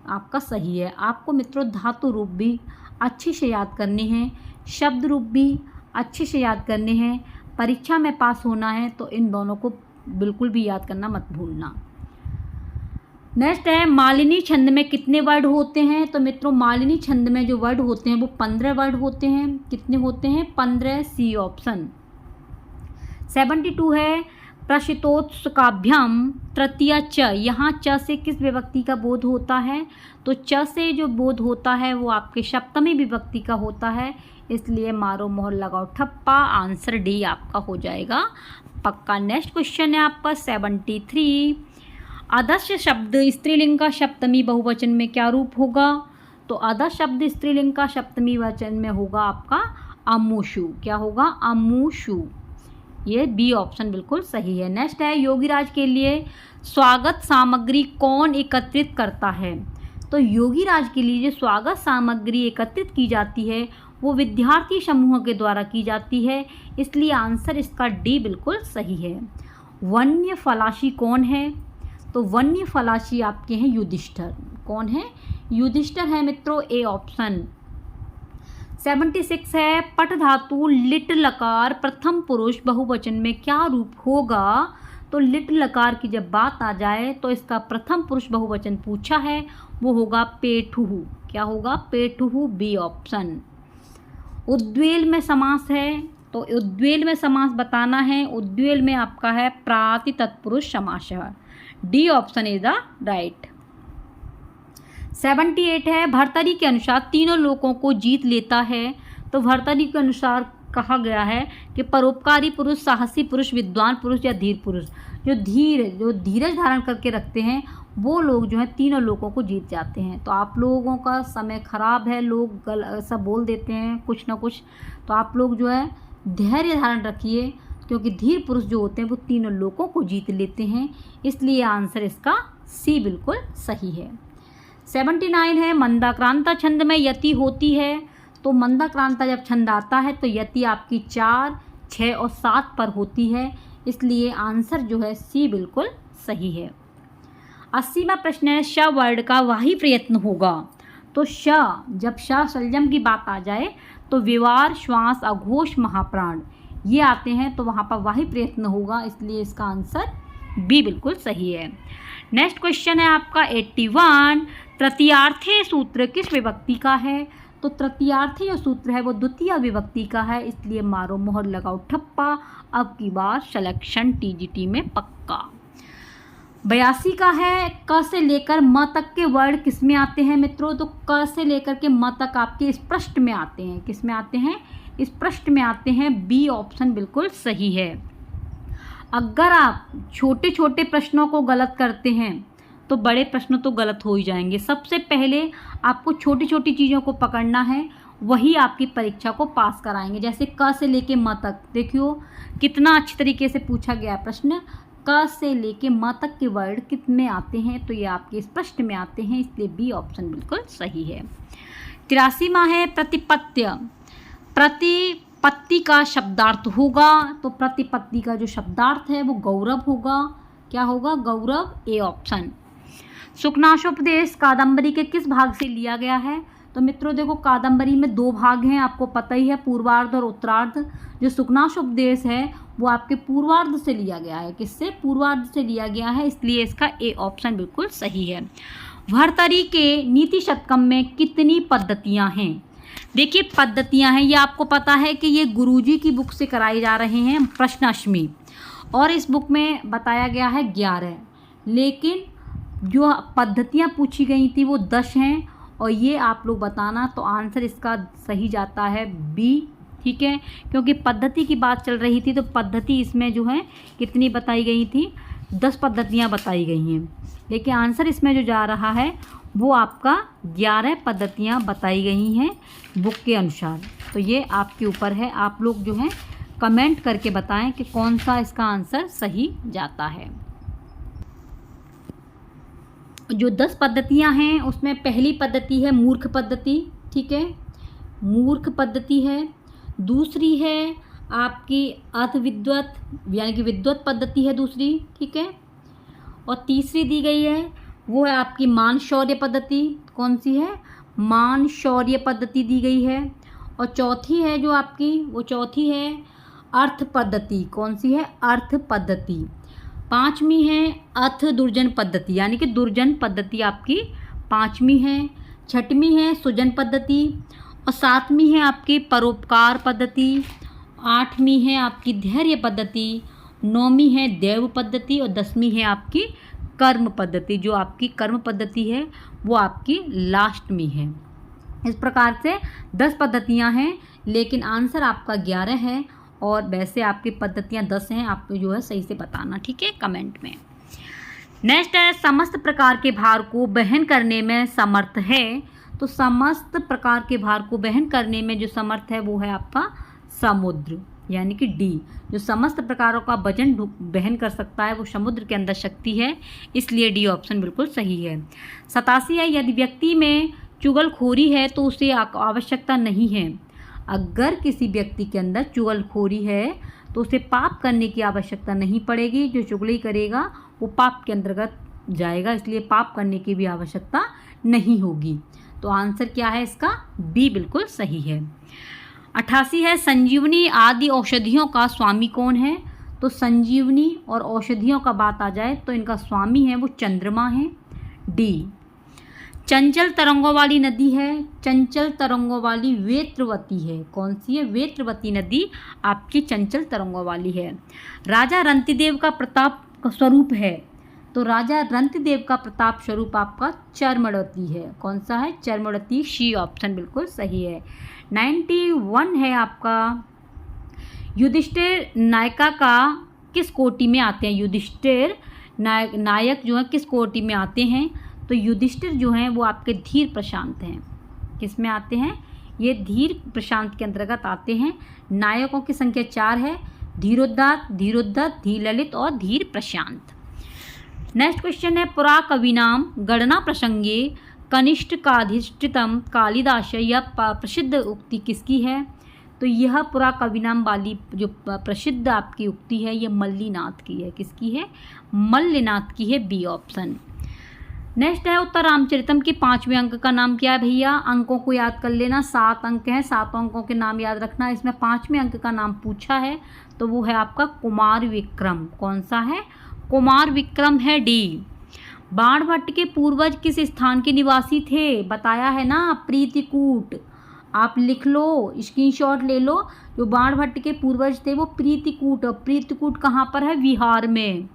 आपका सही है। आपको मित्रों धातु रूप भी अच्छे से याद करने हैं, शब्द रूप भी अच्छे से याद करने हैं। परीक्षा में पास होना है तो इन दोनों को बिल्कुल भी याद करना मत भूलना। नेक्स्ट है, मालिनी छंद में कितने वर्ड होते हैं। तो मित्रों मालिनी छंद में जो वर्ड होते हैं वो 15 वर्ड होते हैं। कितने होते हैं, 15, सी ऑप्शन। 72 है, प्रशितोत्सुकाभ्याम तृतीया च, यहाँ च से किस विभक्ति का बोध होता है। तो च से जो बोध होता है वो आपके सप्तमी विभक्ति का होता है, इसलिए मारो मोहर लगाओ ठप्पा, आंसर डी आपका हो जाएगा पक्का। नेक्स्ट क्वेश्चन है आपका 73, अदस्य शब्द स्त्रीलिंग का सप्तमी बहुवचन में क्या रूप होगा। तो अदस्य शब्द स्त्रीलिंग का सप्तमी वचन में होगा आपका अमुषु। क्या होगा, अमुषु, ये बी ऑप्शन बिल्कुल सही है। नेक्स्ट है, योगीराज के लिए स्वागत सामग्री कौन एकत्रित करता है। तो योगीराज के लिए जो स्वागत सामग्री एकत्रित की जाती है वो विद्यार्थी समूह के द्वारा की जाती है, इसलिए आंसर इसका डी बिल्कुल सही है। वन्य फलाशी कौन है। तो वन्य फलाशी आपके हैं युधिष्ठिर। कौन है? युधिष्ठिर है मित्रों, ए ऑप्शन। 76 है पट धातु लिट लकार प्रथम पुरुष बहुवचन में क्या रूप होगा? तो लिट लकार की जब बात आ जाए तो इसका प्रथम पुरुष बहुवचन पूछा है, वो होगा पेठुहु। क्या होगा? पेठुहु, बी ऑप्शन। उद्वेल में समास है, तो उद्वेल में समास बताना है। उद्वेल में आपका है प्राति तत्पुरुष समास, D option is the right. 78 है भर्तरी के अनुसार तीनों लोगों को जीत लेता है। तो भर्तरी के अनुसार कहा गया है कि परोपकारी पुरुष, साहसी पुरुष, विद्वान पुरुष या धीर पुरुष। जो धीरज धारण करके रखते हैं वो लोग जो है तीनों लोगों को जीत जाते हैं। तो आप लोगों का समय खराब है, लोग सब बोल देते हैं कुछ ना कुछ, तो आप लोग जो है धैर्य धारण रखिए, क्योंकि धीर पुरुष जो होते हैं वो तीनों लोगों को जीत लेते हैं। इसलिए आंसर इसका सी बिल्कुल सही है। 79 है मंदाक्रांता छंद में यति होती है। तो मंदाक्रांता जब छंद आता है तो यति आपकी 4, 6 और 7 पर होती है। इसलिए आंसर जो है सी बिल्कुल सही है। 80वां प्रश्न है श वर्ड का वाही प्रयत्न होगा। तो श, जब श शलजम की बात आ जाए तो विवार, श्वास, अघोष, महाप्राण ये आते हैं, तो वहाँ पर वाही प्रयत्न होगा। इसलिए इसका आंसर बी बिल्कुल सही है। नेक्स्ट क्वेश्चन है आपका 81, तृतीयार्थी सूत्र किस विभक्ति का है? तो तृतीयार्थी जो सूत्र है वो द्वितीय विभक्ति का है। इसलिए मारो मोहर लगाओ ठप्पा, अब की बार सिलेक्शन टीजीटी में पक्का। 82 का है क से लेकर म तक के वर्ड किस में आते हैं मित्रों? तो क से लेकर के म तक आपके इस पृष्ठ में आते हैं। किस में आते हैं? इस पृष्ठ में आते हैं, बी ऑप्शन बिल्कुल सही है। अगर आप छोटे छोटे प्रश्नों को गलत करते हैं तो बड़े प्रश्न तो गलत हो ही जाएंगे। सबसे पहले आपको छोटी छोटी चीज़ों को पकड़ना है, वही आपकी परीक्षा को पास कराएंगे। जैसे क से लेके म तक, देखियो कितना अच्छी तरीके से पूछा गया प्रश्न। क से लेके म तक के वर्ड कितने आते हैं? तो ये आपके इस प्रश्न में आते हैं। इसलिए बी ऑप्शन बिल्कुल सही है। 83वां है प्रतिपत्य। प्रतिपत्ति का शब्दार्थ होगा। तो प्रतिपत्ति का जो शब्दार्थ है वो गौरव होगा। क्या होगा? गौरव, ए ऑप्शन। सुकनाशोपदेश कादंबरी के किस भाग से लिया गया है? तो मित्रों देखो कादंबरी में 2 भाग हैं, आपको पता ही है, पूर्वार्ध और उत्तरार्ध। जो सुकनाशोपदेश है वो आपके पूर्वार्ध से लिया गया है। किससे? पूर्वार्ध से लिया गया है। इसलिए इसका ए ऑप्शन बिल्कुल सही है। भर्तरी के नीति शतकम में कितनी पद्धतियाँ हैं? देखिए पद्धतियाँ हैं, ये आपको पता है कि ये गुरुजी की बुक से कराए जा रहे हैं, प्रश्नाष्टमी, और इस बुक में बताया गया है 11, लेकिन जो पद्धतियाँ पूछी गई थी वो 10 हैं। और ये आप लोग बताना, तो आंसर इसका सही जाता है बी। ठीक है, क्योंकि पद्धति की बात चल रही थी, तो पद्धति इसमें जो है कितनी बताई गई थी? 10 पद्धतियाँ बताई गई हैं, लेकिन आंसर इसमें जो जा रहा है वो आपका 11 पद्धतियाँ बताई गई हैं बुक के अनुसार। तो ये आपके ऊपर है, आप लोग जो हैं कमेंट करके बताएं कि कौन सा इसका आंसर सही जाता है। जो 10 पद्धतियां हैं उसमें पहली पद्धति है मूर्ख पद्धति। ठीक है, मूर्ख पद्धति है। दूसरी है आपकी अर्थविद्वत यानी कि विद्वत पद्धति है दूसरी। ठीक है, और तीसरी दी गई है वो है आपकी मान शौर्य पद्धति। कौन सी है? मान शौर्य पद्धति दी गई है। और चौथी है जो आपकी, वो चौथी है अर्थ पद्धति। कौन सी है? अर्थ पद्धति। 5वीं है अथ दुर्जन पद्धति, यानी कि दुर्जन पद्धति आपकी 5वीं है। 6वीं है सुजन पद्धति, और 7वीं है आपकी परोपकार पद्धति। 8वीं है आपकी धैर्य पद्धति। 9वीं है देव पद्धति, और 10वीं है आपकी कर्म पद्धति। जो आपकी कर्म पद्धति है वो आपकी लास्ट में है। इस प्रकार से 10 पद्धतियां हैं, लेकिन आंसर आपका 11 है, और वैसे आपकी पद्धतियां 10 हैं। आप जो है सही से बताना, ठीक है, कमेंट में। नेक्स्ट है समस्त प्रकार के भार को वहन करने में समर्थ है। तो समस्त प्रकार के भार को वहन करने में जो समर्थ है वो है आपका समुद्र, यानी कि डी। जो समस्त प्रकारों का वजन वहन कर सकता है वो समुद्र के अंदर शक्ति है। इसलिए डी ऑप्शन बिल्कुल सही है। 87 है यदि व्यक्ति में चुगलखोरी है तो उसे आवश्यकता नहीं है। अगर किसी व्यक्ति के अंदर चुगलखोरी है तो उसे पाप करने की आवश्यकता नहीं पड़ेगी। जो चुगली करेगा वो पाप के अंतर्गत जाएगा, इसलिए पाप करने की भी आवश्यकता नहीं होगी। तो आंसर क्या है इसका? बी बिल्कुल सही है। 88 है, संजीवनी आदि औषधियों का स्वामी कौन है? तो संजीवनी और औषधियों का बात आ जाए तो इनका स्वामी है वो चंद्रमा है, डी। चंचल तरंगों वाली नदी है, चंचल तरंगों वाली वेत्रवती है। कौन सी है? वेत्रवती नदी आपकी चंचल तरंगों वाली है। राजा रंतिदेव का प्रताप स्वरूप है, तो राजा रंतिदेव का प्रताप स्वरूप आपका चर्मवती है। कौन सा है? चर्मवती, सी ऑप्शन बिल्कुल सही है। 91 है आपका, युधिष्ठिर नायिका का किस कोटि में आते हैं? युधिष्ठिर नायक जो है किस कोटि में आते हैं? तो युधिष्ठिर जो हैं वो आपके धीर प्रशांत हैं। किस में आते हैं? ये धीर प्रशांत के अंतर्गत आते हैं। नायकों की संख्या 4 है, धीरोदात्त, धीरोद्धत, धीर ललित और धीर प्रशांत। नेक्स्ट क्वेश्चन है, पुरा कविनाम गणना प्रसंगे कनिष्ठ काधिष्ठितम कालिदास, यह प्रसिद्ध उक्ति किसकी है? तो यह पुरा कविनाम वाली जो प्रसिद्ध आपकी उक्ति है ये मल्लीनाथ की है। किसकी है? मल्लीनाथ की है, बी ऑप्शन। नेक्स्ट है, उत्तर रामचरितम के 5वें अंक का नाम क्या है भैया? अंकों को याद कर लेना, 7 अंक हैं, 7 अंकों के नाम याद रखना। इसमें 5वें अंक का नाम पूछा है तो वो है आपका कुमार विक्रम। कौन सा है? कुमार विक्रम है, डी। बाणभट्ट के पूर्वज किस स्थान के निवासी थे? बताया है ना, प्रीतिकूट। आप लिख लो, स्क्रीनशॉट ले लो। जो बाणभट्ट के पूर्वज थे वो प्रीतिकूट। प्रीतिकूट कहाँ पर है? बिहार में।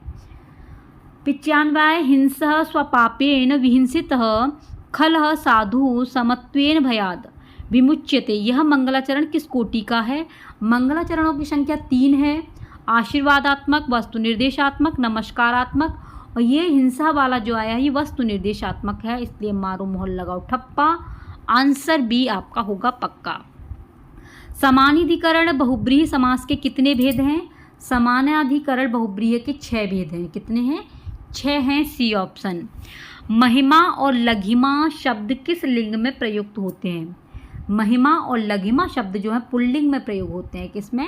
95 हिंसः स्वपापेन विहिंसितः खलः साधु समत्वेन भयाद विमुच्यते, यह मंगलाचरण किस कोटि का है? मंगलाचरणों की संख्या 3 है, आशीर्वादात्मक, वस्तु निर्देशात्मक, नमस्कारात्मक, और ये हिंसा वाला जो आया है ये वस्तु निर्देशात्मक है, इसलिए मारो मोहर लगाओ ठप्पा। आंसर बी आपका होगा पक्का। समानाधिकरण बहुब्रीहि समास के कितने भेद हैं? समानाधिकरण बहुब्रीहि के 6 भेद हैं। कितने हैं? 6 हैं, सी ऑप्शन। महिमा और लघिमा शब्द किस लिंग में प्रयुक्त होते हैं? महिमा और लघिमा शब्द जो है पुल्लिंग में प्रयोग होते हैं। किसमें?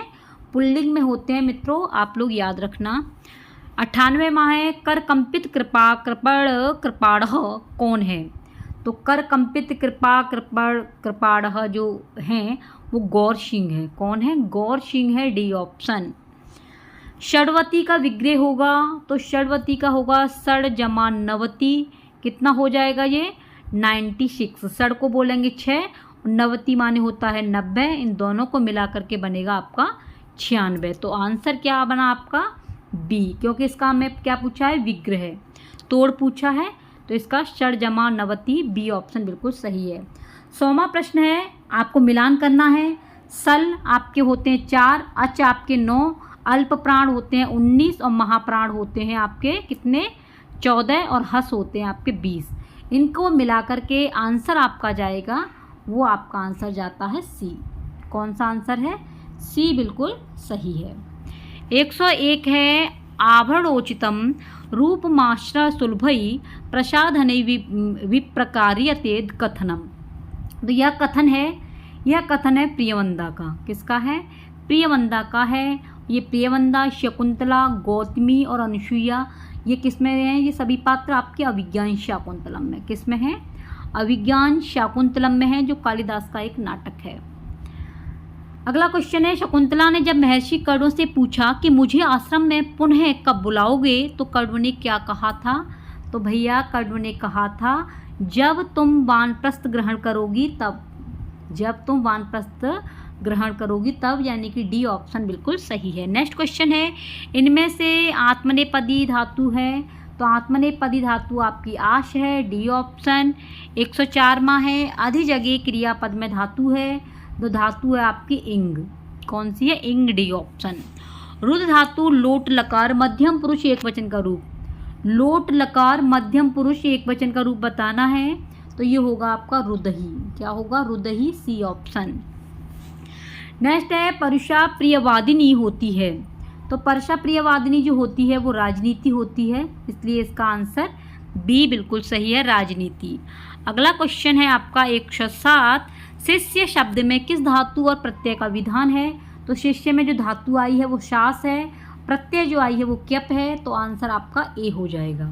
पुल्लिंग में होते हैं मित्रों, आप लोग याद रखना। 98 माह है, कर कंपित कृपा कृपण कृपाड़ कौन है? तो कर कंपित कृपा कृपण कृपाड़ जो हैं वो गौर सिंह है। कौन है? गौर सिंह है, डी ऑप्शन। षडवती का विग्रह होगा तो षडवती का होगा षड जमा नवती, कितना हो जाएगा ये? 96। षड को बोलेंगे 6, नवती माने होता है 90, इन दोनों को मिला करके बनेगा आपका 96। तो आंसर क्या बना आपका? बी, क्योंकि इसका हमें क्या पूछा है? विग्रह, तोड़ पूछा है, तो इसका षड जमा नवती, बी ऑप्शन बिल्कुल सही है। 100वां प्रश्न है, आपको मिलान करना है। सल आपके होते हैं 4, अच आपके 9, अल्प प्राण होते हैं 19 और महाप्राण होते हैं आपके कितने? 14 और हस होते हैं आपके 20। इनको मिलाकर के आंसर आपका जाएगा, वो आपका आंसर जाता है सी। कौन सा आंसर है? सी बिल्कुल सही है। 101 है, आभरणोचितम रूपमाश्र सुलभई प्रसाधनै विप्रकार्यते कथनम। तो यह कथन है प्रियवंदा का। किसका है? प्रियवंदा का है। ये प्रियवंदा, शकुंतला, गौतमी और अनुसुईया ये किस में हैं? ये सभी पात्र आपके अभिज्ञान शाकुंतलम में। किस में है? अभिज्ञान शाकुंतलम में है, जो कालिदास का एक नाटक है। अगला क्वेश्चन है, शकुंतला ने जब महर्षि कर्ण से पूछा कि मुझे आश्रम में पुनः कब बुलाओगे, तो कर्ण ने क्या कहा था? तो भैया कर्ण ने कहा था जब तुम वानप्रस्थ ग्रहण करोगी तब। जब तुम वानप्रस्थ ग्रहण करोगी तब, यानी कि डी ऑप्शन बिल्कुल सही है। नेक्स्ट क्वेश्चन है, इनमें से आत्मनेपदी धातु है, तो आत्मनेपदी धातु आपकी आश है, डी ऑप्शन। 104वां है, अधिजगह क्रियापद में धातु है, तो धातु है आपकी इंग। कौन सी है? इंग, डी ऑप्शन। रुद्र धातु लोट लकार मध्यम पुरुष एक वचन का रूप। लोट लकार मध्यम पुरुष एक वचन का रूप बताना है, तो ये होगा आपका रुदही। क्या होगा? रुदही, सी ऑप्शन। नेक्स्ट है, परुषा प्रियवादिनी होती है, तो परुषा प्रियवादिनी जो होती है वो राजनीति होती है, इसलिए इसका आंसर बी बिल्कुल सही है, राजनीति। अगला क्वेश्चन है आपका 107, शिष्य शब्द में किस धातु और प्रत्यय का विधान है? तो शिष्य में जो धातु आई है वो शास है, प्रत्यय जो आई है वो क्यप है, तो आंसर आपका ए हो जाएगा।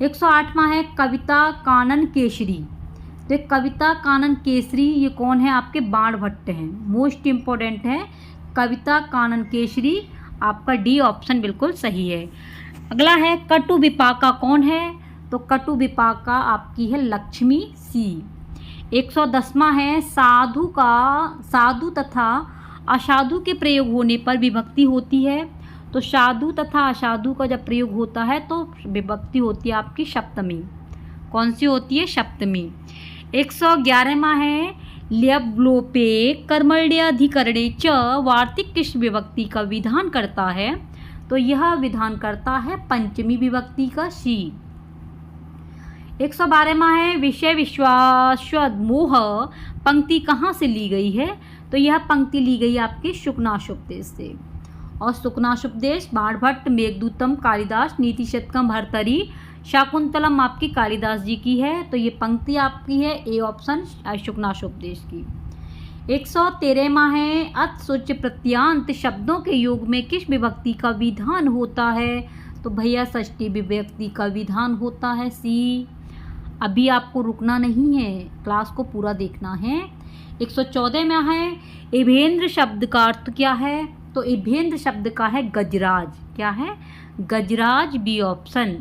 108वां है कविता कानन केसरी। तो कविता कानन केसरी ये कौन है? आपके बाणभट्ट हैं। मोस्ट इम्पोर्टेंट है कविता कानन केसरी, आपका डी ऑप्शन बिल्कुल सही है। अगला है कटु विपाका कौन है? तो कटु विपाका आपकी है लक्ष्मी सी। 110वां है साधु तथा असाधु के प्रयोग होने पर विभक्ति होती है। तो साधु तथा असाधु का जब प्रयोग होता है तो विभक्ति होती है आपकी सप्तमी। कौन सी होती है? सप्तमी। 111वां है ल्यब्लोपे कर्मण्यधिकरणे च वार्तिक किस विभक्ति का विधान करता है? तो यह विधान करता है पंचमी विभक्ति का सी। 112वां है विषय विश्वासोद्मोह पंक्ति कहाँ से ली गई है? तो यह पंक्ति ली गई आपके शुकनाशोपदेश से। और शुकनाशोपदेश बाणभट्ट, मेघदूतम कालिदास, नीति शतकम भर्तरी, शाकुंतलम आपकी कालिदास जी की है। तो ये पंक्ति आपकी है ए ऑप्शन शुकनाशोपदेश की। 113वां है अत सूच प्रत्यांत शब्दों के योग में किस विभक्ति का विधान होता है? तो भैया षष्ठी विभक्ति का विधान होता है सी। अभी आपको रुकना नहीं है, क्लास को पूरा देखना है। 114 में है एभेंद्र शब्द का अर्थ क्या है? तो एभेंद्र शब्द का है गजराज। क्या है? गजराज, बी ऑप्शन।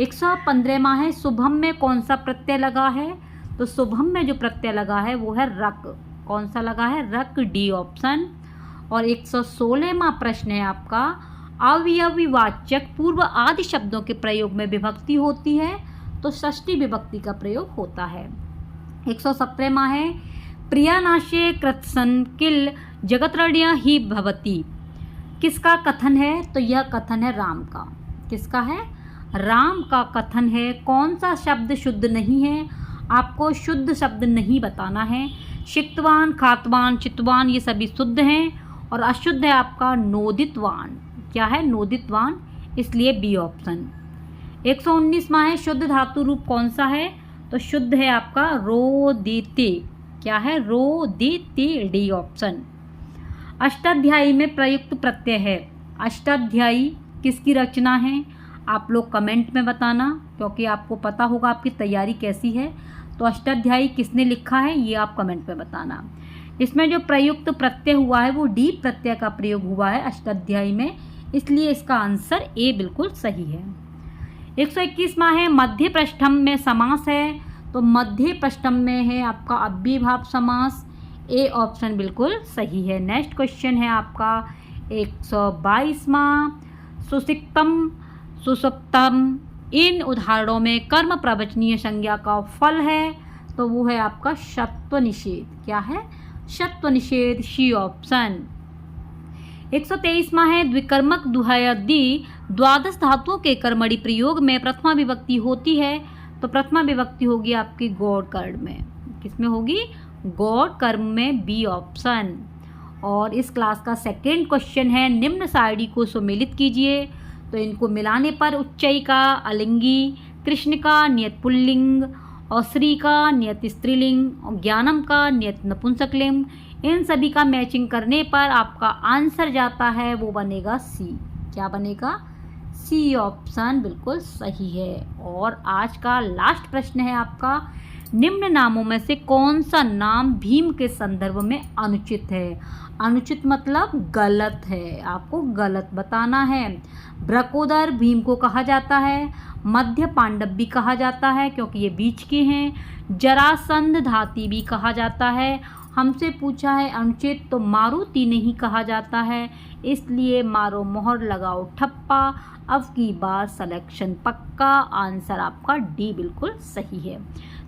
115वां है शुभम में कौन सा प्रत्यय लगा है? तो शुभम में जो प्रत्यय लगा है वो है रक। कौन सा लगा है? रक, डी ऑप्शन। और 116वां प्रश्न है आपका अवयवीवाचक पूर्व आदि शब्दों के प्रयोग में विभक्ति होती है। तो षष्ठी विभक्ति का प्रयोग होता है। 117वां है प्रियानाशे कृत्सन किल जगत्रण्य ही भवति किसका कथन है? तो यह कथन है राम का। किसका है? राम का कथन है। कौन सा शब्द शुद्ध नहीं है? आपको शुद्ध शब्द नहीं बताना है। शिक्तवान, खातवान, चितवान ये सभी शुद्ध हैं और अशुद्ध है आपका नोदितवान। क्या है? नोदितवान, इसलिए बी ऑप्शन। 119वां है शुद्ध धातु रूप कौन सा है? तो शुद्ध है आपका रोदिते। क्या है? रोदिते, डी ऑप्शन। अष्टाध्यायी में प्रयुक्त प्रत्यय है। अष्टाध्यायी किसकी रचना है? आप लोग कमेंट में बताना, क्योंकि आपको पता होगा आपकी तैयारी कैसी है। तो अष्टाध्यायी किसने लिखा है ये आप कमेंट में बताना। इसमें जो प्रयुक्त प्रत्यय हुआ है वो डी प्रत्यय का प्रयोग हुआ है अष्टाध्यायी में, इसलिए इसका आंसर ए बिल्कुल सही है। 121वां है मध्य पृष्ठम में समास है। तो मध्य पृष्ठम में है आपका अव्ययीभाव समास, ए ऑप्शन बिल्कुल सही है। नेक्स्ट क्वेश्चन है आपका 122वां सुसिक्तम सुसुप्तम इन उदाहरणों में कर्म प्रवचनीय संज्ञा का फल है। तो वो है आपका शत्व निषेध। क्या है? शत्व निषेध, सी ऑप्शन। 123वां है द्विकर्मक दुहायदि द्वादश धातुओं के कर्मणि प्रयोग में प्रथमा विभक्ति होती है। तो प्रथमा विभक्ति होगी आपकी गौड़ कर्ण में। किसमें होगी? गौड़ कर्म में, बी ऑप्शन। और इस क्लास का सेकेंड क्वेश्चन है निम्न सारणी को सुमेलित कीजिए। तो इनको मिलाने पर उच्चई का अलिंगी, कृष्ण का नियत पुल्लिंग और श्री का नियत स्त्रीलिंग और ज्ञानम का नियत नपुंसकलिंग, इन सभी का मैचिंग करने पर आपका आंसर जाता है वो बनेगा सी। क्या बनेगा? सी ऑप्शन बिल्कुल सही है। और आज का लास्ट प्रश्न है आपका निम्न नामों में से कौन सा नाम भीम के संदर्भ में अनुचित है? अनुचित मतलब गलत है, आपको गलत बताना है। ब्रकोदर भीम को कहा जाता है, मध्य पांडव भी कहा जाता है क्योंकि ये बीच के हैं, जरासंध धाती भी कहा जाता है। हमसे पूछा है अनुचित तो मारुति नहीं कहा जाता है, इसलिए मारो मोहर लगाओ ठप्पा, अब की बार सिलेक्शन पक्का। आंसर आपका डी बिल्कुल सही है।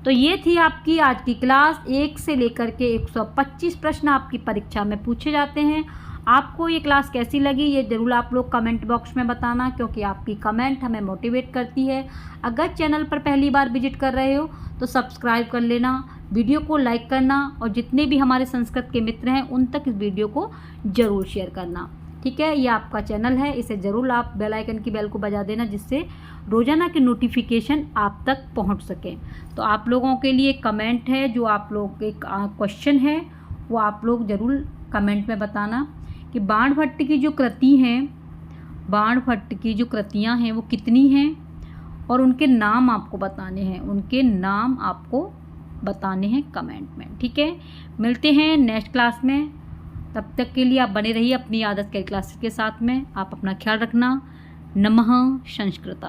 तो ये थी आपकी आज की क्लास। 1 से लेकर के 125 प्रश्न आपकी परीक्षा में पूछे जाते हैं। आपको ये क्लास कैसी लगी ये ज़रूर आप लोग कमेंट बॉक्स में बताना, क्योंकि आपकी कमेंट हमें मोटिवेट करती है। अगर चैनल पर पहली बार विजिट कर रहे हो तो सब्सक्राइब कर लेना, वीडियो को लाइक करना और जितने भी हमारे संस्कृत के मित्र हैं उन तक इस वीडियो को ज़रूर शेयर करना। ठीक है, ये आपका चैनल है, इसे ज़रूर आप बेल आइकन की बेल को बजा देना जिससे रोज़ाना के नोटिफिकेशन आप तक पहुंच सकें। तो आप लोगों के लिए कमेंट है, जो आप लोग के क्वेश्चन है वो आप लोग ज़रूर कमेंट में बताना कि बाणभट्ट की जो कृति हैं, बाणभट्ट की जो कृतियाँ हैं वो कितनी हैं और उनके नाम आपको बताने हैं, उनके नाम आपको बताने हैं कमेंट में। ठीक है, मिलते हैं नेक्स्ट क्लास में। तब तक के लिए आप बने रहिए अपनी आदत के क्लासेस के साथ में। आप अपना ख्याल रखना। नमः संस्कृता।